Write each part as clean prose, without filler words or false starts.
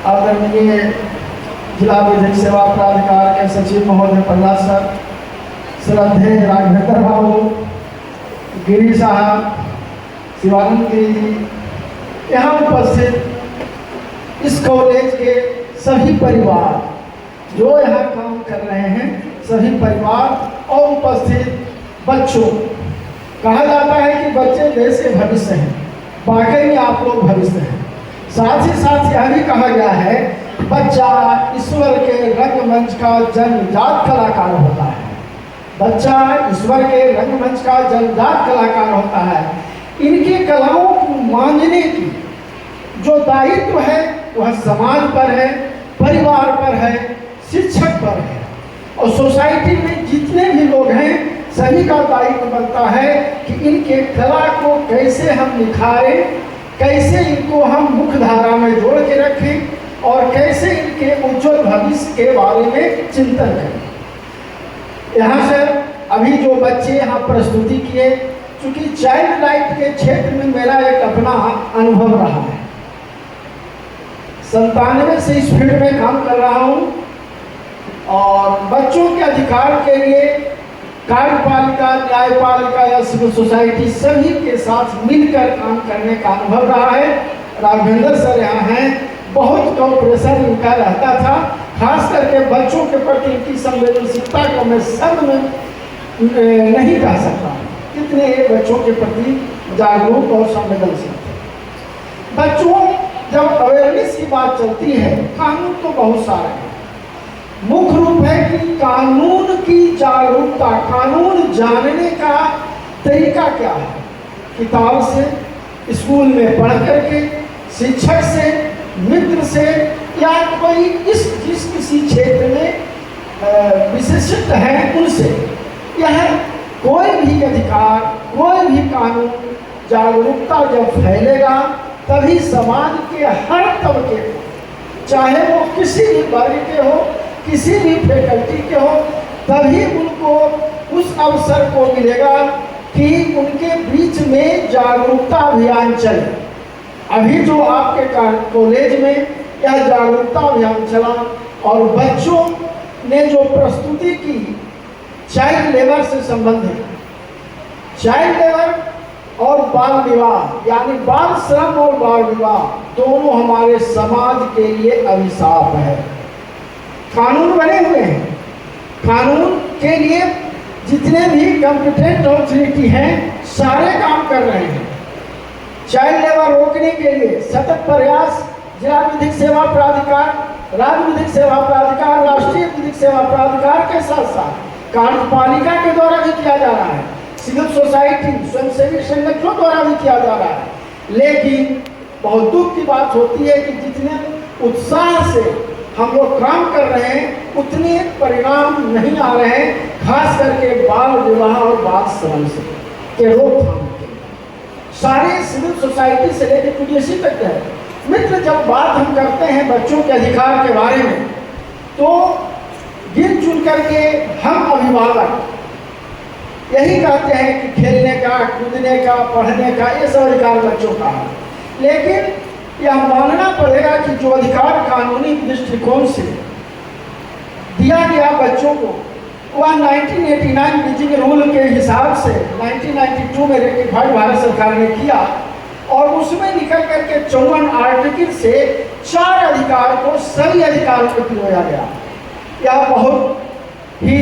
आदरणीय जिला विधिक सेवा प्राधिकार के सचिव महोदय प्रहलाद सर, श्रद्धेय राघवेंद्र बाबू, गिरी साहब, शिवानंद गिरी जी, यहाँ उपस्थित इस कॉलेज के सभी परिवार जो यहाँ काम कर रहे हैं, सभी परिवार और उपस्थित बच्चों। कहा जाता है कि बच्चे देश के भविष्य हैं, वाकई में आप लोग भविष्य हैं। साथ ही साथ यह भी कहा गया है बच्चा ईश्वर के रंगमंच का जन्मजात कलाकार होता है। बच्चा ईश्वर के रंगमंच का जन्मजात कलाकार होता है। इनकी कलाओं को मांझने की जो दायित्व है वह समाज पर है, परिवार पर है, शिक्षक पर है और सोसाइटी में जितने भी लोग हैं सभी का दायित्व बनता है कि इनके कला को कैसे हम निखारें, कैसे इनको हम मुख्य धारा में जोड़ के रखें और कैसे इनके उज्जवल भविष्य के बारे में चिंतन करें। यहाँ से अभी जो बच्चे यहाँ प्रस्तुति किए, चूँकि चाइल्ड लाइफ के क्षेत्र में मेरा एक अपना अनुभव रहा है। 97 से इस फील्ड में काम कर रहा हूँ और बच्चों के अधिकार के लिए कार्यपालिका, न्यायपालिका या सिविल सोसाइटी सभी के साथ मिलकर काम करने का अनुभव रहा है। राघवेंद्र सर यहाँ हैं, बहुत कोऑपरेशन इनका रहता था, खास करके बच्चों के प्रति इनकी संवेदनशीलता को मैं शब्द में नहीं कह सकता कितने बच्चों के प्रति जागरूक और संवेदनशील थे। बच्चों जब अवेयरनेस की बात चलती है, कानून तो बहुत सारे हैं, मुख्य रूप है कि कानून की जागरूकता, कानून जानने का तरीका क्या है। किताब से, स्कूल में पढ़ करके, शिक्षक से, मित्र से या कोई जिस किसी क्षेत्र में विशेषज्ञ है उनसे, यह कोई भी अधिकार, कोई भी कानून जागरूकता जब फैलेगा तभी समाज के हर तबके को, चाहे वो किसी भी वर्ग के हो, किसी भी फैकल्टी के हो, तभी उनको उस अवसर को मिलेगा कि उनके बीच में जागरूकता अभियान चले। अभी जो आपके कॉलेज में यह जागरूकता अभियान चला और बच्चों ने जो प्रस्तुति की चाइल्ड लेबर से संबंधित, चाइल्ड लेबर और बाल विवाह यानी बाल श्रम और बाल विवाह दोनों हमारे समाज के लिए अभिशाप है। कानून बने हुए हैं, कानून के लिए जितने भी कॉम्पिटेंट अथॉरिटी हैं सारे काम कर रहे हैं। चाइल्ड लेबर रोकने के लिए सतत प्रयास जिला विधिक सेवा प्राधिकार, राज्य विधिक सेवा प्राधिकार, राष्ट्रीय विधिक सेवा प्राधिकार के साथ साथ कार्यपालिका के द्वारा भी किया जा रहा है, सिविल सोसाइटी, स्वयंसेवी संगठनों द्वारा भी किया जा रहा है। लेकिन बहुत दुख की बात होती है कि जितने उत्साह से हम लोग काम कर रहे हैं उतने परिणाम नहीं आ रहे हैं, खास करके बाल विवाह और बाल श्रम से के रोकथाम के। सारे सिविल सोसाइटी से लेकर पीडीएसी तक है। मित्र, जब बात हम करते हैं बच्चों के अधिकार के बारे में तो गिन चुन करके हम अभिभावक यही कहते हैं कि खेलने का, कूदने का, पढ़ने का, ये सब अधिकार बच्चों का है। लेकिन यह मानना पड़ेगा कि जो अधिकार कानूनी दृष्टिकोण से दिया गया बच्चों को, वह 1989 बीजिंग रूल के हिसाब से 1992 में रेक्टिफाइड भारत सरकार ने किया और उसमें निकल करके 54 आर्टिकल से 4 अधिकार को सभी अधिकारों को पिरोया गया। यह बहुत ही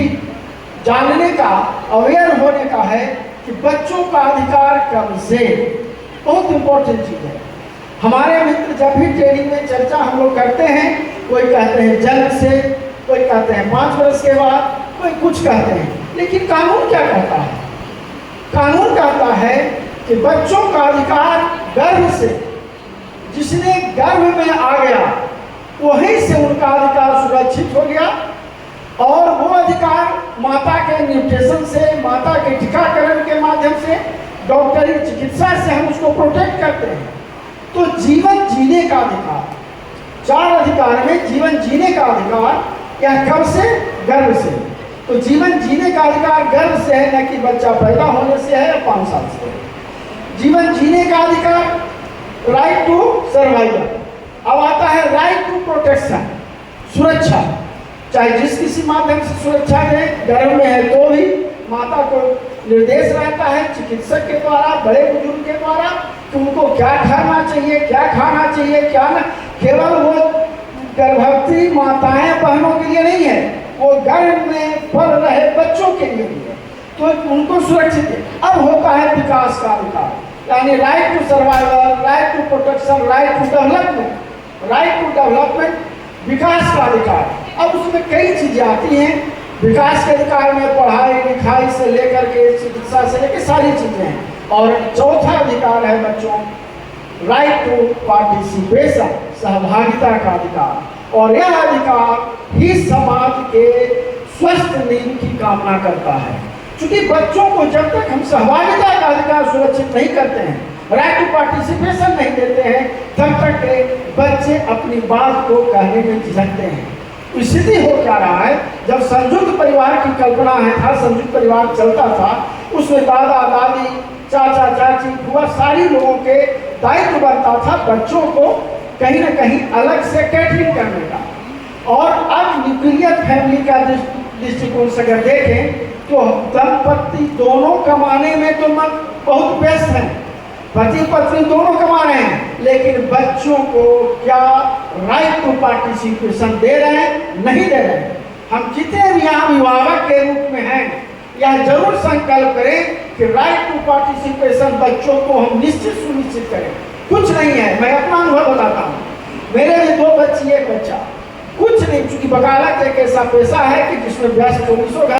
जानने का, अवेयर होने का है कि बच्चों का अधिकार कब से, बहुत इंपॉर्टेंट चीज़ है। हमारे मित्र जब भी ट्रेनिंग में चर्चा हम लोग करते हैं, कोई कहते हैं जन्म से, कोई कहते हैं 5 वर्ष के बाद, कोई कुछ कहते हैं, लेकिन कानून क्या कहता है? कानून कहता है कि बच्चों का अधिकार गर्भ से, जिसने गर्भ में आ गया वहीं से उनका अधिकार सुरक्षित हो गया और वो अधिकार माता के न्यूट्रिशन से, माता के टीकाकरण के माध्यम से, डॉक्टरी चिकित्सा से हम उसको प्रोटेक्ट करते हैं। तो जीवन जीने का अधिकार, 4 अधिकार में जीवन जीने का अधिकार, यह कब से? गर्भ से। तो जीवन जीने का अधिकार गर्भ से है, न कि बच्चा पैदा होने से है या 5 साल से। जीवन जीने का अधिकार, राइट टू सर्वाइवल। अब आता है राइट टू प्रोटेक्शन, सुरक्षा, चाहे जिस किसी माध्यम से सुरक्षा दें, गर्भ में है तो भी माता को निर्देश रहता है चिकित्सक के द्वारा, बड़े बुजुर्ग के द्वारा कि उनको क्या खाना चाहिए, क्या खाना चाहिए, क्या न। केवल वो गर्भवती माताएं बहनों के लिए नहीं है, वो गर्भ में पल रहे बच्चों के लिए भी है, तो उनको सुरक्षित है। अब होता है विकास का अधिकार, यानी right to survival, right to protection, right to development, right to development, विकास का अधिकार। अब उसमें कई चीजें आती हैं। विकास के अधिकार में पढ़ाई लिखाई से लेकर के चिकित्सा से लेकर सारी चीजें हैं। और चौथा अधिकार है बच्चों, राइट टू पार्टिसिपेशन, सहभागिता का अधिकार। और यह अधिकार ही समाज के स्वस्थ नींव की कामना करता है, क्योंकि बच्चों को जब तक हम सहभागिता का अधिकार सुरक्षित नहीं करते हैं, राइट टू पार्टिसिपेशन नहीं देते हैं, तब तक के बच्चे अपनी बात को कहने में झिझकते हैं। स्थिति हो क्या रहा है, जब संयुक्त परिवार की कल्पना था, संयुक्त परिवार चलता था, उसमें दादा दादी, चाचा चाची, बुआ, सारी लोगों के दायित्व बनता था बच्चों को कहीं ना कहीं अलग से कैटरिंग करने का। और अब न्यूक्लियर फैमिली का दृष्टिकोण से अगर देखें तो दंपति दोनों कमाने में तो बहुत व्यस्त हैं, पति पत्नी दोनों कमा रहे हैं, लेकिन बच्चों को क्या राइट टू पार्टिसिपेशन दे रहे हैं, नहीं दे रहे हैं। हम जितने भी यहाँ अभिभावक के रूप में हैं, यह जरूर संकल्प करें कि राइट टू पार्टिसिपेशन बच्चों को हम निश्चित सुनिश्चित करें। कुछ नहीं है, मैं अपना अनुभव बताता हूँ, मेरे भी 2 बच्ची 1 बच्चा, कुछ नहीं, चूंकि वकालत एक ऐसा पेशा है कि जिसमें 22-24